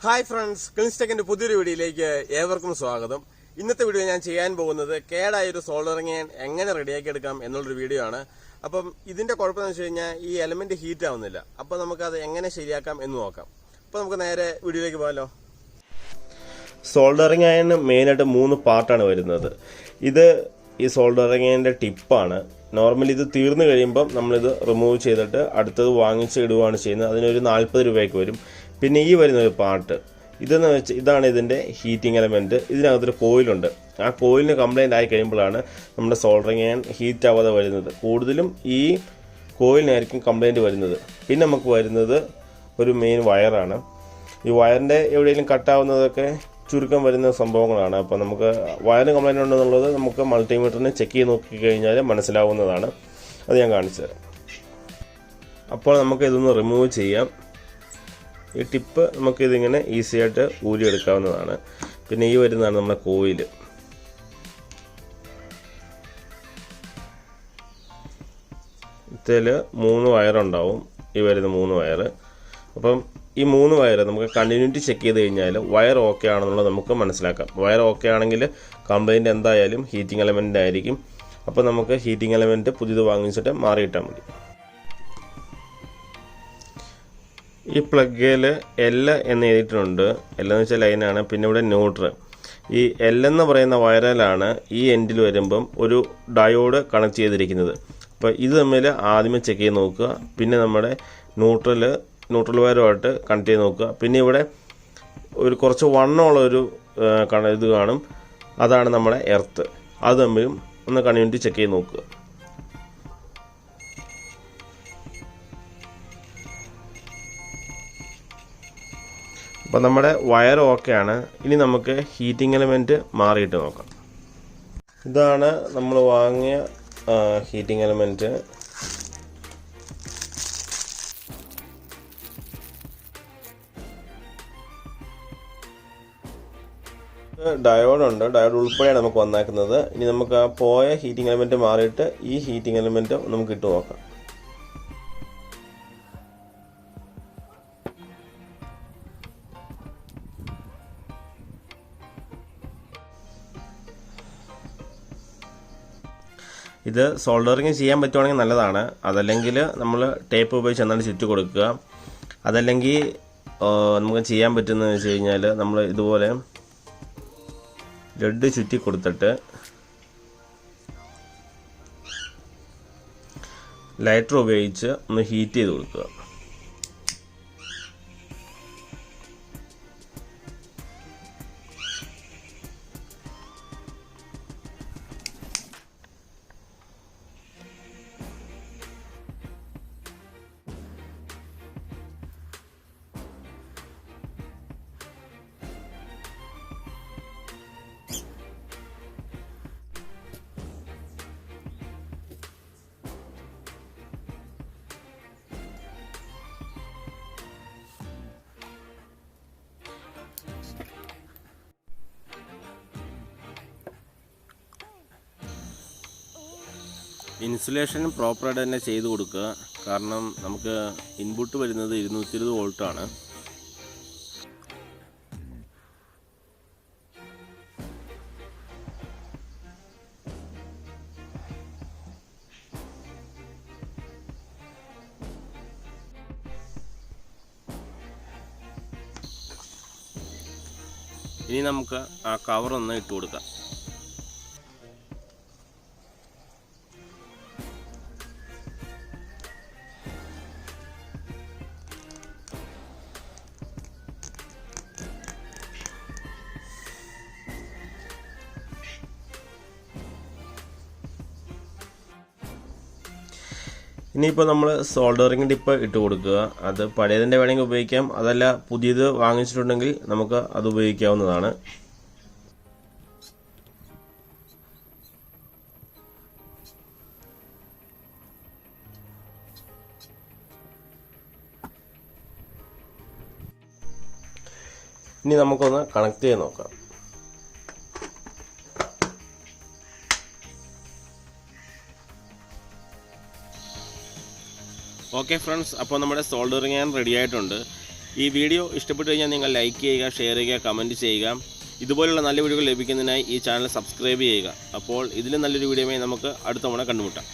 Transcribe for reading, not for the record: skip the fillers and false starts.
Hi friends, cleanse ടെക്കിന്റെ പുതിയൊരു വീഡിയോയിലേക്ക് ഏവർക്കും സ്വാഗതം. ഇന്നത്തെ വീഡിയോ ഞാൻ ചെയ്യാൻ പോകുന്നത് കേടായൊരു സോൾഡറിങ് എങ്ങനെ റെഡിയാക്കി എടുക്കാം എന്നുള്ളൊരു വീഡിയോ ആണ്. അപ്പം ഇതിന്റെ കുഴപ്പമെന്ന് വെച്ച് കഴിഞ്ഞാൽ ഈ എലമെന്റ് ഹീറ്റ് ആവുന്നില്ല. അപ്പോൾ നമുക്കത് എങ്ങനെ ശരിയാക്കാം എന്ന് നോക്കാം. അപ്പോൾ നമുക്ക് നേരെ വീഡിയോയിലേക്ക് പോകാമല്ലോ. സോൾഡറിങ് അയണിന് മെയിനായിട്ട് 3 പാർട്ടാണ് വരുന്നത്. ഇത് ഈ സോൾഡറിങ് അയണിൻ്റെ ടിപ്പാണ്. നോർമലി ഇത് തീർന്നു കഴിയുമ്പം നമ്മളിത് റിമൂവ് ചെയ്തിട്ട് അടുത്തത് വാങ്ങിച്ച് ഇടുകയാണ് ചെയ്യുന്നത്. അതിനൊരു 40 രൂപയ്ക്ക് വരും. പിന്നെ ഈ വരുന്നൊരു പാർട്ട് ഇതാണ് ഇതിൻ്റെ ഹീറ്റിംഗ് എലമെൻറ്റ്. ഇതിനകത്തൊരു കോയിലുണ്ട്. ആ കോയിലിന് കംപ്ലൈൻറ്റ് ആയി കഴിയുമ്പോഴാണ് നമ്മുടെ സോൾഡറിങ് അയൺ ഹീറ്റ് ആവാതെ വരുന്നത്. കൂടുതലും ഈ കോയിലിനായിരിക്കും കംപ്ലൈൻറ്റ് വരുന്നത്. പിന്നെ നമുക്ക് വരുന്നത് ഒരു മെയിൻ വയറാണ്. ഈ വയറിൻ്റെ എവിടെയെങ്കിലും കട്ടാവുന്നതൊക്കെ ചുരുക്കം വരുന്ന സംഭവങ്ങളാണ്. അപ്പോൾ നമുക്ക് വയറിന് കംപ്ലൈൻറ്റ് ഉണ്ടെന്നുള്ളത് നമുക്ക് മൾട്ടിമീറ്ററിന് ചെക്ക് ചെയ്ത് നോക്കിക്കഴിഞ്ഞാൽ മനസ്സിലാവുന്നതാണ്. അത് ഞാൻ കാണിച്ചു തരാം. അപ്പോൾ നമുക്ക് ഇതൊന്ന് റിമൂവ് ചെയ്യാം. ഈ ടിപ്പ് നമുക്കിതിങ്ങനെ ഈസി ആയിട്ട് ഊരിയെടുക്കാവുന്നതാണ്. പിന്നെ ഈ വരുന്നതാണ് നമ്മുടെ കോയിൽ. ഇതിൽ 3 വയറുണ്ടാവും. ഈ വരുന്ന 3 വയറ്. അപ്പം ഈ 3 വയർ നമുക്ക് കണ്ടിന്യൂറ്റി ചെക്ക് ചെയ്ത് കഴിഞ്ഞാൽ വയർ ഓക്കെ ആണെന്നുള്ളത് നമുക്ക് മനസ്സിലാക്കാം. വയർ ഓക്കെ ആണെങ്കിൽ കംപ്ലൈൻറ്റ് എന്തായാലും ഹീറ്റിംഗ് എലമെൻ്റ് ആയിരിക്കും. അപ്പോൾ നമുക്ക് ഹീറ്റിംഗ് എലമെൻറ്റ് പുതിയത് വാങ്ങിച്ചിട്ട് മാറിയിട്ടാൽ മതി. ഈ പ്ലഗിൽ L എന്ന് എഴുതിയിട്ടുണ്ട്. L എന്ന് വെച്ചാൽ ലൈനാണ്. പിന്നെ ഇവിടെ ന്യൂട്രൽ. ഈ L എന്ന് പറയുന്ന വയറിലാണ് ഈ എൻഡിൽ വരുമ്പം ഒരു ഡയോഡ് കണക്ട് ചെയ്തിരിക്കുന്നത്. അപ്പോൾ ഇത് തമ്മിൽ ആദ്യമേ ചെക്ക് ചെയ്ത് നോക്കുക. പിന്നെ നമ്മുടെ ന്യൂട്രൽ വയറുമായിട്ട് കണക്ട് ചെയ്ത് നോക്കുക. പിന്നെ ഇവിടെ ഒരു കുറച്ച് വണ്ണമുള്ളൊരു ഇത് കാണും. അതാണ് നമ്മുടെ എർത്ത്. അത് തമ്മിലും ഒന്ന് കണ്ടിന്യൂറ്റി ചെക്ക് ചെയ്ത് നോക്കുക. അപ്പോൾ നമ്മുടെ വയർ ഓക്കെയാണ്. ഇനി നമുക്ക് ഹീറ്റിംഗ് എലമെൻറ്റ് മാറിയിട്ട് നോക്കാം. ഇതാണ് നമ്മൾ വാങ്ങിയ ഹീറ്റിംഗ് എലമെൻറ്റ്. ഡയോഡുണ്ട്. ഡയോഡ് ഉൾപ്പെടെയാണ് നമുക്ക് വന്നേക്കുന്നത്. ഇനി നമുക്ക് ആ പോയ ഹീറ്റിംഗ് എലമെൻറ്റ് മാറിയിട്ട് ഈ ഹീറ്റിംഗ് എലമെൻറ്റ് നമുക്ക് ഇട്ട് നോക്കാം. ഇത് സോൾഡറിങ് ചെയ്യാൻ പറ്റുവാണെങ്കിൽ നല്ലതാണ്. അതല്ലെങ്കിൽ നമ്മൾ ടേപ്പ് ഉപയോഗിച്ച് എന്നാണ് ചുറ്റി കൊടുക്കുക. അതല്ലെങ്കിൽ നമുക്ക് ചെയ്യാൻ പറ്റുന്നതെന്ന് വെച്ച് കഴിഞ്ഞാൽ നമ്മൾ ഇതുപോലെ ലെഡ് ചുറ്റി കൊടുത്തിട്ട് ലൈറ്റർ ഉപയോഗിച്ച് ഒന്ന് ഹീറ്റ് ചെയ്ത് കൊടുക്കുക. ഇൻസുലേഷൻ പ്രോപ്പറായിട്ട് തന്നെ ചെയ്ത് കൊടുക്കുക. കാരണം നമുക്ക് ഇൻപുട്ട് വരുന്നത് 220 വോൾട്ടാണ്. ഇനി നമുക്ക് ആ കവറൊന്ന് ഇട്ട് കൊടുക്കാം. ഇനിയിപ്പോൾ നമ്മൾ സോൾഡറിങ് ടിപ്പ് ഇട്ട് കൊടുക്കുക. അത് പഴയതിൻ്റെ വേണമെങ്കിൽ ഉപയോഗിക്കാം. അതല്ല പുതിയത് വാങ്ങിച്ചിട്ടുണ്ടെങ്കിൽ നമുക്ക് അത് ഉപയോഗിക്കാവുന്നതാണ്. ഇനി നമുക്കൊന്ന് കണക്ട് ചെയ്ത് നോക്കാം. ഓക്കെ ഫ്രണ്ട്സ്, അപ്പോൾ നമ്മുടെ സോൾഡറിങ് ഞാൻ റെഡി ആയിട്ടുണ്ട്. ഈ വീഡിയോ ഇഷ്ടപ്പെട്ടു കഴിഞ്ഞാൽ നിങ്ങൾ ലൈക്ക് ചെയ്യുക, ഷെയർ ചെയ്യുക, കമൻറ്റ് ചെയ്യുക. ഇതുപോലുള്ള നല്ല വീഡിയോകൾ ലഭിക്കുന്നതിനായി ഈ ചാനൽ സബ്സ്ക്രൈബ് ചെയ്യുക. അപ്പോൾ ഇതിലും നല്ലൊരു വീഡിയോയുമായി നമുക്ക് അടുത്ത തവണ കണ്ടുമുട്ടാം.